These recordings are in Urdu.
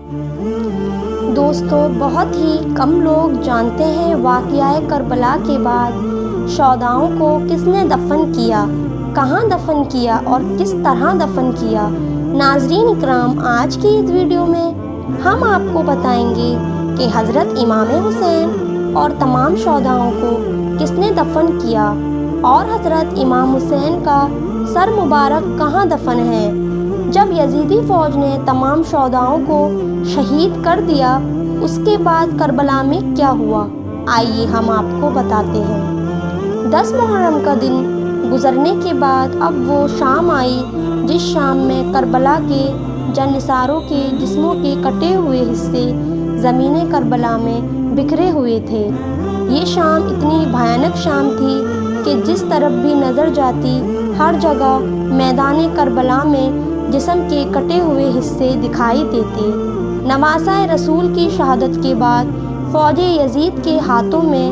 دوستو، بہت ہی کم لوگ جانتے ہیں واقعہ کربلا کے بعد شہداؤں کو کس نے دفن کیا، کہاں دفن کیا اور کس طرح دفن کیا۔ ناظرین اکرام، آج کی اس ویڈیو میں ہم آپ کو بتائیں گے کہ حضرت امام حسین اور تمام شہداؤں کو کس نے دفن کیا اور حضرت امام حسین کا سر مبارک کہاں دفن ہے۔ جب یزیدی فوج نے تمام شہداؤں کو شہید کر دیا، اس کے بعد کربلا میں کیا ہوا، آئیے ہم آپ کو بتاتے ہیں۔ 10 محرم کا دن گزرنے کے بعد اب وہ شام آئی جس شام میں کربلا کے جانثاروں کے جسموں کے کٹے ہوئے حصے زمین کربلا میں بکھرے ہوئے تھے۔ یہ شام اتنی بھیانک شام تھی کہ جس طرف بھی نظر جاتی ہر جگہ میدان کربلا میں جسم کے کٹے ہوئے حصے دکھائی دیتے۔ نواسہ رسول کی شہادت کے بعد فوج یزید کے ہاتھوں میں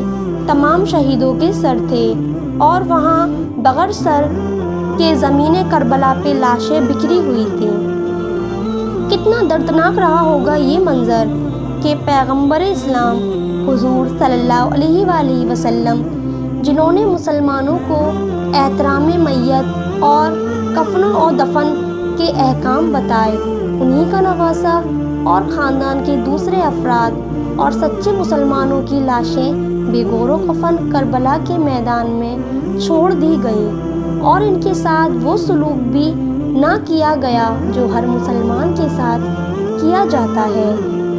تمام شہیدوں کے سر تھے اور وہاں بغیر سر کے زمین کربلا پہ لاشیں بکھری ہوئی تھیں۔ کتنا دردناک رہا ہوگا یہ منظر کہ پیغمبر اسلام حضور صلی اللہ علیہ وآلہ وسلم، جنہوں نے مسلمانوں کو احترام میت اور کفن و دفن کے احکام بتائے، انہی کا نواسہ اور خاندان کے دوسرے افراد اور سچے مسلمانوں کی لاشیں بے گور و کفن کربلا کے میدان میں چھوڑ دی گئیں اور ان کے ساتھ وہ سلوک بھی نہ کیا گیا جو ہر مسلمان کے ساتھ کیا جاتا ہے،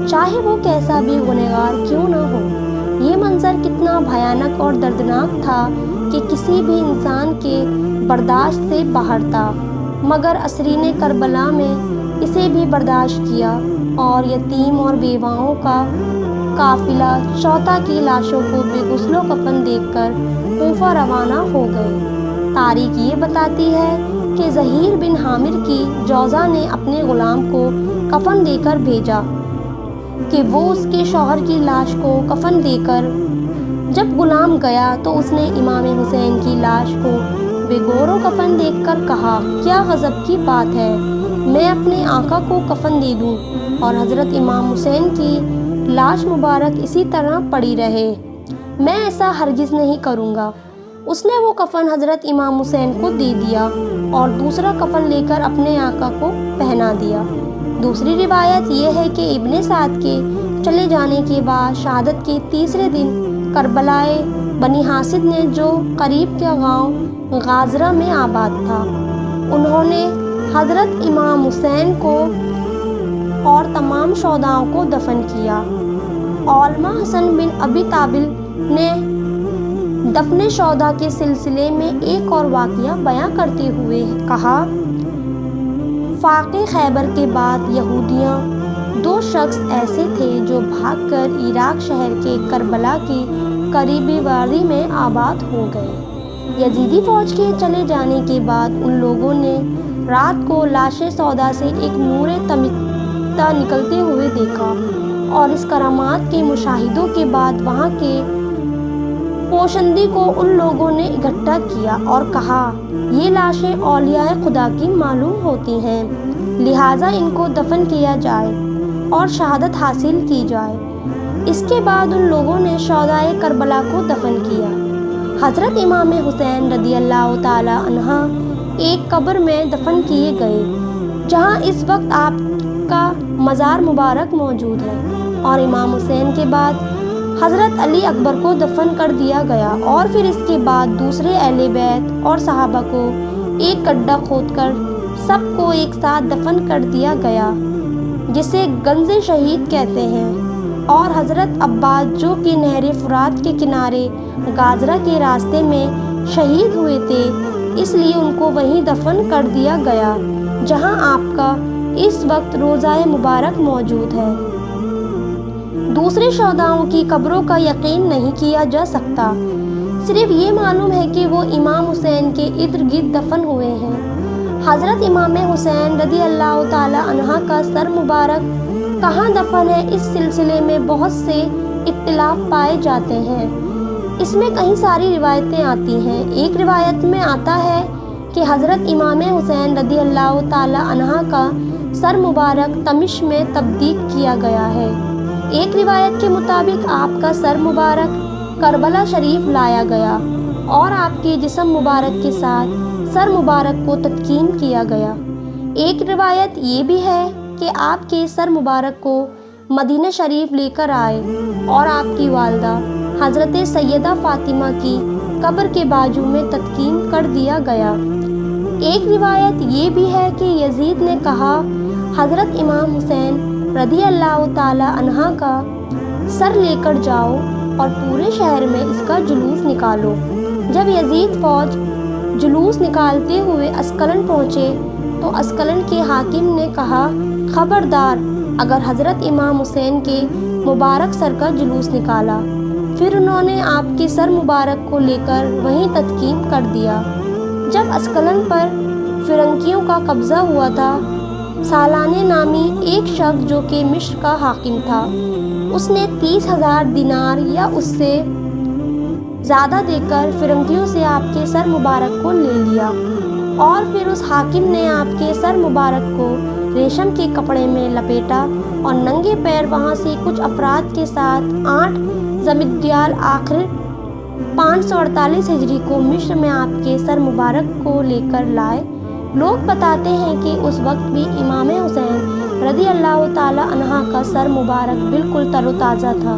چاہے وہ کیسا بھی گنہگار کیوں نہ ہو۔ یہ منظر کتنا بھیانک اور دردناک تھا کہ کسی بھی انسان کے برداشت سے باہر تھا، مگر اسیرین کربلا میں اسے بھی برداشت کیا اور یتیم اور بیواؤں کا قافلہ شہداء کی لاشوں کو بے غسل و کفن دیکھ کر کوفہ روانہ ہو گئے۔ تاریخ یہ بتاتی ہے کہ زہیر بن حامر کی جوزہ نے اپنے غلام کو کفن دے کر بھیجا کہ وہ اس کے شوہر کی لاش کو کفن دے کر، جب غلام گیا تو اس نے امام حسین کی لاش کو بے گور و کفن دیکھ کر کہا، کیا غضب کی بات ہے، میں اپنے آقا کو کفن دے دوں اور حضرت امام حسین کی لاش مبارک اسی طرح پڑی رہے، میں ایسا ہرگز نہیں کروں گا۔ اس نے وہ کفن حضرت امام حسین کو دے دیا اور دوسرا کفن لے کر اپنے آقا کو پہنا دیا۔ دوسری روایت یہ ہے کہ ابن سعد کے چلے جانے کے بعد شہادت کے تیسرے دن کربلائے بنی حاسد نے، جو قریب کے گاؤں غازرہ میں آباد تھا، انہوں نے حضرت امام حسین کو اور تمام شہداؤں کو دفن کیا۔ علامہ حسن بن ابی طالب نے دفن شہداء کے سلسلے میں ایک اور واقعہ بیان کرتے ہوئے کہا، فتح خیبر کے بعد یہودیوں 2 شخص ایسے تھے جو بھاگ کر عراق شہر کے کربلا کی قریبی وادی میں آباد ہو گئے۔ یزیدی فوج کے چلے جانے کے بعد ان لوگوں نے رات کو لاش سودا سے ایک نور تمیزہ نکلتے ہوئے دیکھا اور اس کرامات کے مشاہدوں کے بعد وہاں کے پوشندے کو ان لوگوں نے اکٹھا کیا اور کہا، یہ لاشیں اولیاء خدا کی معلوم ہوتی ہیں، لہٰذا ان کو دفن کیا جائے اور شہادت حاصل کی جائے۔ اس کے بعد ان لوگوں نے شہداء کربلا کو دفن کیا۔ حضرت امام حسین رضی اللہ تعالی عنہ ایک قبر میں دفن کیے گئے جہاں اس وقت آپ کا مزار مبارک موجود ہے، اور امام حسین کے بعد حضرت علی اکبر کو دفن کر دیا گیا اور پھر اس کے بعد دوسرے اہل بیت اور صحابہ کو ایک گڈھا کھود کر سب کو ایک ساتھ دفن کر دیا گیا، جسے گنز شہید کہتے ہیں۔ اور حضرت عباس جو کہ نہر فرات کے کنارے غازرہ کے راستے میں شہید ہوئے تھے، اس لیے ان کو وہیں دفن کر دیا گیا جہاں آپ کا اس وقت روضہ مبارک موجود ہے۔ دوسرے شہداؤں کی قبروں کا یقین نہیں کیا جا سکتا، صرف یہ معلوم ہے کہ وہ امام حسین کے ارد گرد دفن ہوئے ہیں۔ حضرت امام حسین رضی اللہ تعالی عنہ کا سر مبارک کہاں دفن ہے، اس سلسلے میں بہت سے اختلاف پائے جاتے ہیں۔ اس میں کئی ساری روایتیں آتی ہیں۔ ایک روایت میں آتا ہے کہ حضرت امام حسین رضی اللہ تعالی عنہ کا سر مبارک تمش میں تبدیل کیا گیا ہے۔ ایک روایت کے مطابق آپ کا سر مبارک کربلا شریف لایا گیا اور آپ کے جسم مبارک کے ساتھ سر مبارک کو تدفین کیا گیا۔ ایک روایت یہ بھی ہے کہ آپ کے سر مبارک کو مدینہ شریف لے کر آئے اور آپ کی والدہ حضرت سیدہ فاطمہ کی قبر کے بازو میں تدفین کر دیا گیا۔ ایک روایت یہ بھی ہے کہ یزید نے کہا، حضرت امام حسین رضی اللہ تعالی عنہ کا سر لے کر جاؤ اور پورے شہر میں اس کا جلوس نکالو۔ جب یزید فوج جلوس نکالتے ہوئے اسکلن پہنچے تو اسکلن کے حاکم نے کہا، خبردار اگر حضرت امام حسین کے مبارک سر کا جلوس نکالا۔ پھر انہوں نے آپ کے سر مبارک کو لے کر وہیں تدفین کر دیا۔ جب اسکلن پر فرنگیوں کا قبضہ ہوا تھا، سالانے نامی ایک شخص جو کہ مصر کا حاکم تھا، اس نے 30,000 دینار یا اس سے زیادہ دے کر فرنگیوں سے آپ کے سر مبارک کو لے لیا، اور پھر اس حاکم نے آپ کے سر مبارک کو ریشم کے کپڑے میں لپیٹا اور ننگے پیر وہاں سے کچھ افراد کے ساتھ 8 ذمادیال آخر 548 ہجری کو مصر میں آپ کے سر مبارک کو لے کر لائے۔ لوگ بتاتے ہیں کہ اس وقت بھی امام حسین رضی اللہ تعالی عنہ کا سر مبارک بالکل تر و تازہ تھا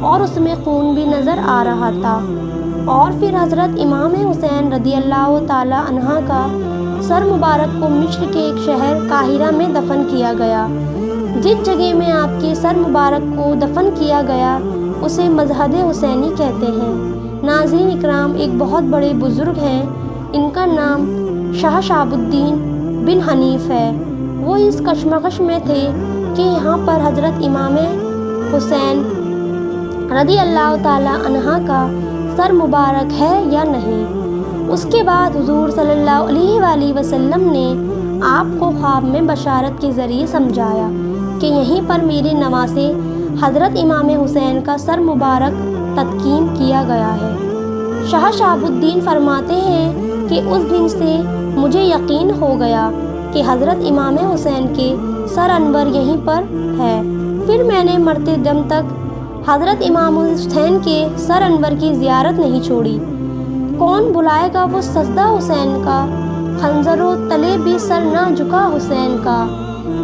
اور اس میں خون بھی نظر آ رہا تھا۔ اور پھر حضرت امام حسین رضی اللہ تعالی عنہ کا سر مبارک کو مصر کے ایک شہر قاہرہ میں دفن کیا گیا۔ جس جگہ میں آپ کے سر مبارک کو دفن کیا گیا اسے مذہب حسینی کہتے ہیں۔ ناظرین اکرام، ایک بہت بڑے بزرگ ہیں، ان کا نام شاہ شہاب الدین بن حنیف ہے۔ وہ اس کشمکش میں تھے کہ یہاں پر حضرت امام حسین رضی اللہ تعالی عنہ کا سر مبارک ہے یا نہیں۔ اس کے بعد حضور صلی اللہ علیہ وآلہ وسلم نے آپ کو خواب میں بشارت کے ذریعے سمجھایا کہ یہیں پر میرے نواسے حضرت امام حسین کا سر مبارک تدفین کیا گیا ہے۔ شاہ شہاب الدین فرماتے ہیں کہ اس دن سے مجھے یقین ہو گیا کہ حضرت امام حسین کے سر انور یہیں پر ہے۔ پھر میں نے مرتے دم تک حضرت امام حسین کے سر انور کی زیارت نہیں چھوڑی۔ کون بلائے گا وہ سجدہ حسین کا، خنجروں تلے بھی سر نہ جھکا حسین کا۔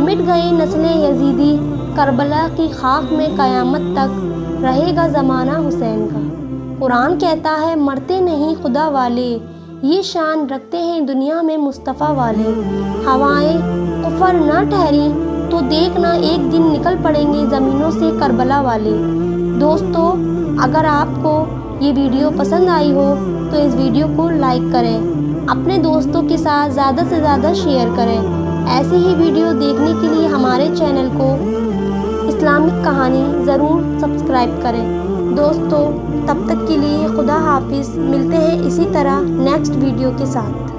مٹ گئی نسل یزیدی، کربلا کی خاک میں قیامت تک رہے گا زمانہ حسین کا۔ قرآن کہتا ہے، مرتے نہیں خدا والے، یہ شان رکھتے ہیں دنیا میں مصطفیٰ والے۔ ہوائیں کفر نہ ٹھہری تو دیکھنا ایک دن نکل پڑیں گے زمینوں سے کربلا والے۔ دوستو، اگر آپ کو یہ ویڈیو پسند آئی ہو تو اس ویڈیو کو لائک کریں، اپنے دوستوں کے ساتھ زیادہ سے زیادہ شیئر کریں۔ ایسی ہی ویڈیو دیکھنے کے لیے ہمارے چینل کو اسلامک کہانی ضرور سبسکرائب کریں۔ دوستو، تب تک کے لیے خدا حافظ، ملتے ہیں اسی طرح نیکسٹ ویڈیو کے ساتھ۔